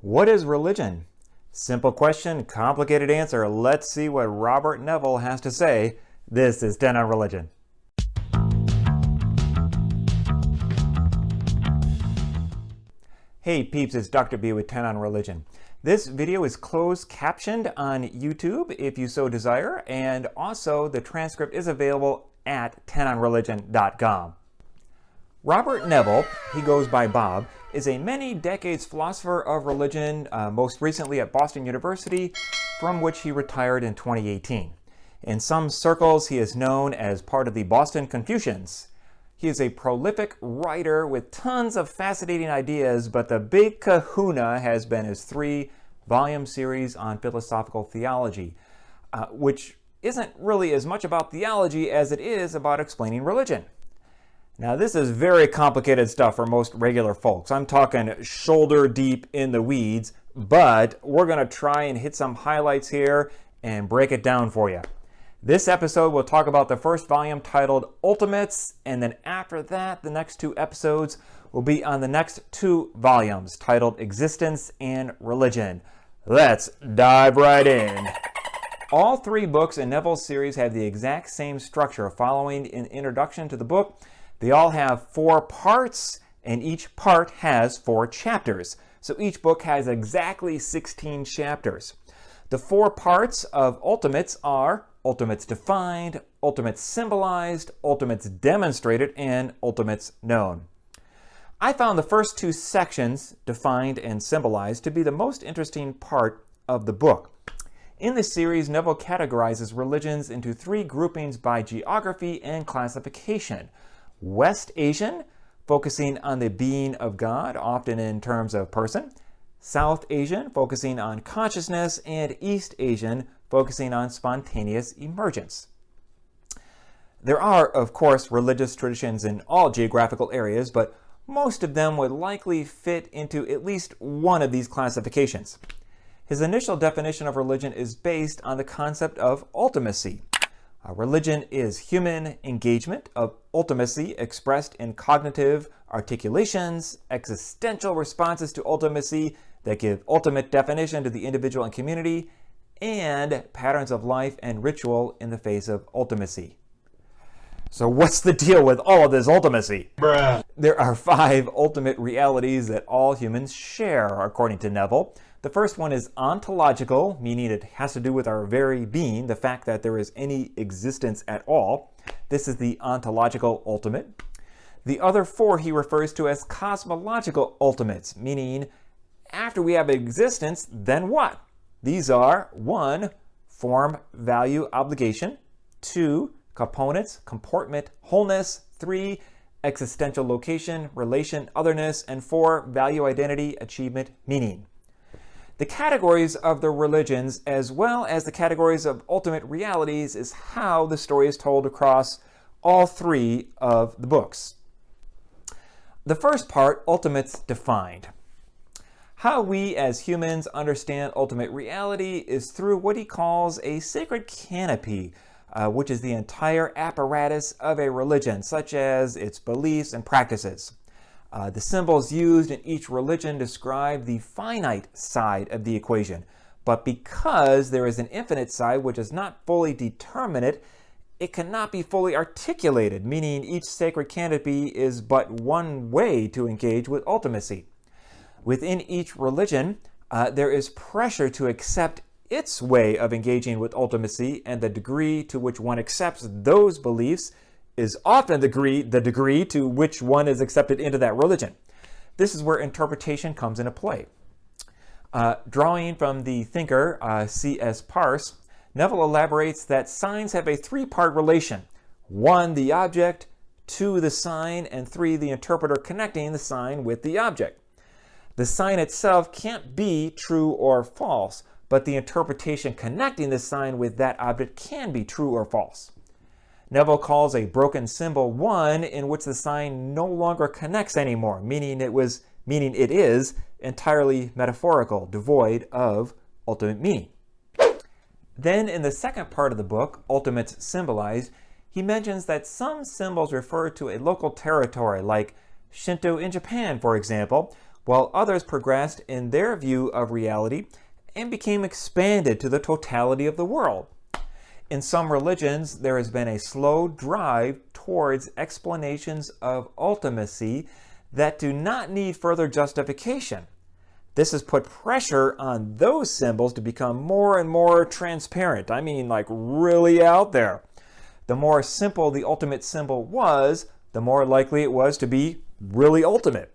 What is religion? Simple question, complicated answer. Let's see what Robert Neville has to say. This is TenOnReligion. Hey peeps, it's Dr. B with TenOnReligion. This video is closed captioned on YouTube if you so desire, and also the transcript is available at TenOnReligion.com. Robert Neville, he goes by Bob, is a many decades philosopher of religion, most recently at Boston University, from which he retired in 2018. In some circles, he is known as part of the Boston Confucians. He is a prolific writer with tons of fascinating ideas, but the big kahuna has been his 3-volume series on philosophical theology, which isn't really as much about theology as it is about explaining religion. Now, this is very complicated stuff for most regular folks. I'm talking shoulder deep in the weeds, but we're going to try and hit some highlights here and break it down for you. This episode will talk about the first volume titled Ultimates, and then after that, the next 2 episodes will be on the next 2 volumes titled Existence and Religion. Let's dive right in. All 3 books in Neville's series have the exact same structure. Following an introduction to the book, they all have 4 parts, and each part has 4 chapters. So each book has exactly 16 chapters. The 4 parts of Ultimates are Ultimates Defined, Ultimates Symbolized, Ultimates Demonstrated, and Ultimates Known. I found the first 2 sections, Defined and Symbolized, to be the most interesting part of the book. In this series, Neville categorizes religions into 3 groupings by geography and classification. West Asian, focusing on the being of God, often in terms of person. South Asian, focusing on consciousness. And East Asian, focusing on spontaneous emergence. There are, of course, religious traditions in all geographical areas, but most of them would likely fit into at least one of these classifications. His initial definition of religion is based on the concept of ultimacy. Religion is human engagement of ultimacy expressed in cognitive articulations, existential responses to ultimacy that give ultimate definition to the individual and community, and patterns of life and ritual in the face of ultimacy. So what's the deal with all of this ultimacy? Bruh. There are 5 ultimate realities that all humans share, according to Neville. The first one is ontological, meaning it has to do with our very being, the fact that there is any existence at all. This is the ontological ultimate. The other 4 he refers to as cosmological ultimates, meaning after we have existence, then what? These are 1, form, value, obligation. 2, components, comportment, wholeness. 3, existential location, relation, otherness. And 4, value, identity, achievement, meaning. The categories of the religions, as well as the categories of ultimate realities, is how the story is told across all 3 of the books. The first part, Ultimates Defined. How we as humans understand ultimate reality is through what he calls a sacred canopy, which is the entire apparatus of a religion, such as its beliefs and practices. The symbols used in each religion describe the finite side of the equation. But because there is an infinite side which is not fully determinate, it cannot be fully articulated, meaning each sacred canopy is but one way to engage with ultimacy. Within each religion, there is pressure to accept its way of engaging with ultimacy, and the degree to which one accepts those beliefs is often the degree to which one is accepted into that religion. This is where interpretation comes into play. Drawing from the thinker C.S. Parse, Neville elaborates that signs have a 3-part relation. 1, the object, 2, the sign, and 3, the interpreter connecting the sign with the object. The sign itself can't be true or false, but the interpretation connecting the sign with that object can be true or false. Neville calls a broken symbol one in which the sign no longer connects anymore, meaning it is entirely metaphorical, devoid of ultimate meaning. Then in the second part of the book, Ultimates Symbolized, he mentions that some symbols refer to a local territory, like Shinto in Japan, for example, while others progressed in their view of reality and became expanded to the totality of the world. In some religions, there has been a slow drive towards explanations of ultimacy that do not need further justification. This has put pressure on those symbols to become more and more transparent. I mean, like really out there. The more simple the ultimate symbol was, the more likely it was to be really ultimate.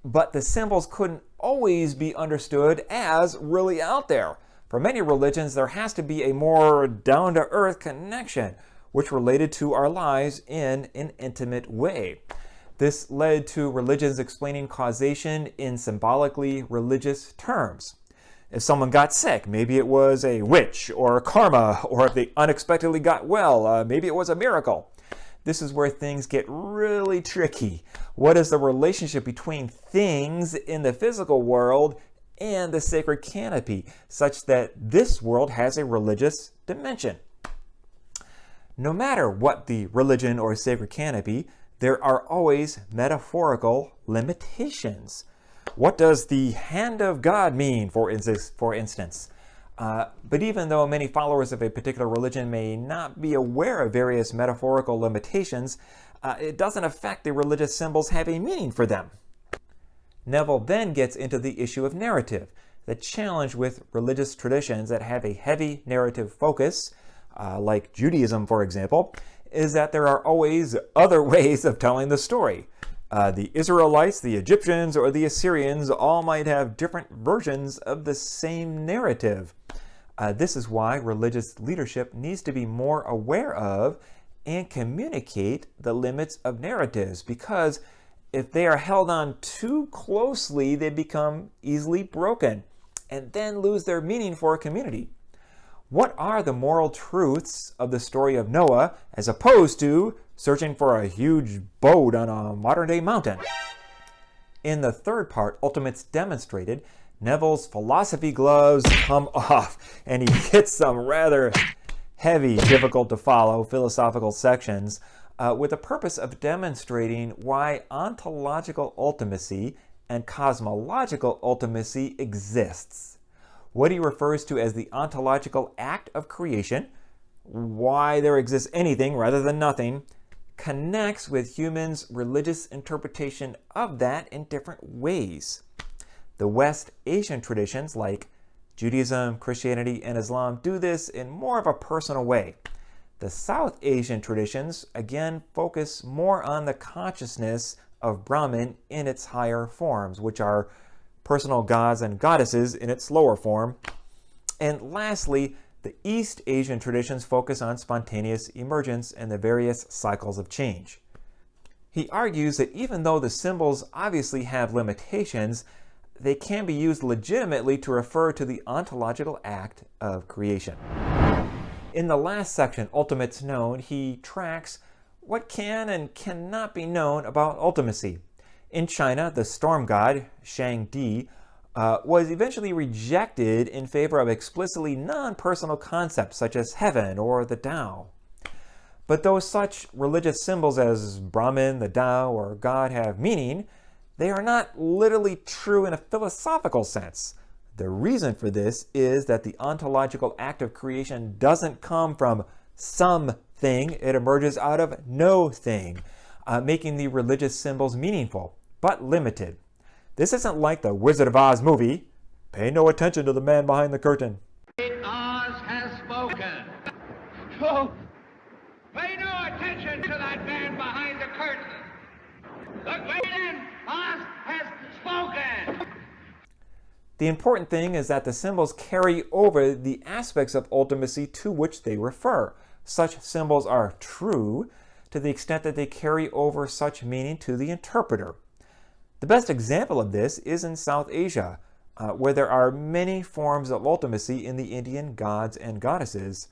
But the symbols couldn't always be understood as really out there. For many religions, there has to be a more down-to-earth connection, which related to our lives in an intimate way. This led to religions explaining causation in symbolically religious terms. If someone got sick, maybe it was a witch or karma, or if they unexpectedly got well, maybe it was a miracle. This is where things get really tricky. What is the relationship between things in the physical world and the sacred canopy, such that this world has a religious dimension? No matter what the religion or sacred canopy, there are always metaphorical limitations. What does the hand of God mean, for instance? But even though many followers of a particular religion may not be aware of various metaphorical limitations, it doesn't affect the religious symbols have a meaning for them. Neville then gets into the issue of narrative. The challenge with religious traditions that have a heavy narrative focus, like Judaism, for example, is that there are always other ways of telling the story. The Israelites, the Egyptians, or the Assyrians all might have different versions of the same narrative. This is why religious leadership needs to be more aware of and communicate the limits of narratives, because if they are held on too closely, they become easily broken and then lose their meaning for a community. What are the moral truths of the story of Noah as opposed to searching for a huge boat on a modern-day mountain? In the third part, Ultimates Demonstrated, Neville's philosophy gloves come off and he hits some rather heavy, difficult to follow philosophical sections with the purpose of demonstrating why ontological ultimacy and cosmological ultimacy exists. What he refers to as the ontological act of creation, why there exists anything rather than nothing, connects with humans' religious interpretation of that in different ways. The West Asian traditions like Judaism, Christianity, and Islam do this in more of a personal way. The South Asian traditions, again, focus more on the consciousness of Brahman in its higher forms, which are personal gods and goddesses in its lower form. And lastly, the East Asian traditions focus on spontaneous emergence and the various cycles of change. He argues that even though the symbols obviously have limitations, they can be used legitimately to refer to the ontological act of creation. In the last section, Ultimates Known, he tracks what can and cannot be known about ultimacy. In China, the storm god, Shangdi, was eventually rejected in favor of explicitly non-personal concepts such as heaven or the Tao. But though such religious symbols as Brahman, the Tao, or God have meaning, they are not literally true in a philosophical sense. The reason for this is that the ontological act of creation doesn't come from something, it emerges out of no thing, making the religious symbols meaningful, but limited. This isn't like the Wizard of Oz movie. Pay no attention to the man behind the curtain. Oz has spoken. Oh, pay no attention to that man behind the curtain. The great man, Oz has spoken. The important thing is that the symbols carry over the aspects of ultimacy to which they refer. Such symbols are true to the extent that they carry over such meaning to the interpreter. The best example of this is in South Asia, where there are many forms of ultimacy in the Indian gods and goddesses,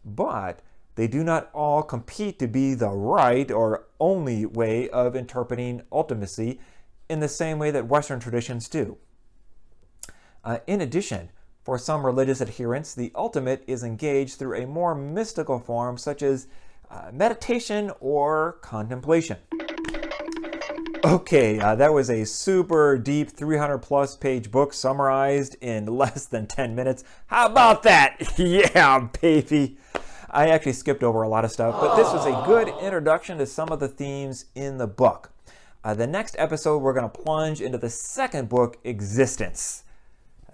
but they do not all compete to be the right or only way of interpreting ultimacy in the same way that Western traditions do. In addition, for some religious adherents, the ultimate is engaged through a more mystical form such as meditation or contemplation. Okay, that was a super deep 300 plus page book summarized in less than 10 minutes. How about that? Yeah, baby. I actually skipped over a lot of stuff, but this was a good introduction to some of the themes in the book. The next episode, we're going to plunge into the second book, Existence.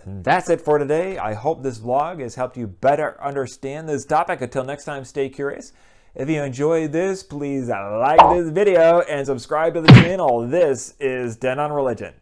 And that's it for today. I hope this vlog has helped you better understand this topic. Until next time, stay curious. If you enjoyed this, please like this video and subscribe to the channel. This is TenOnReligion.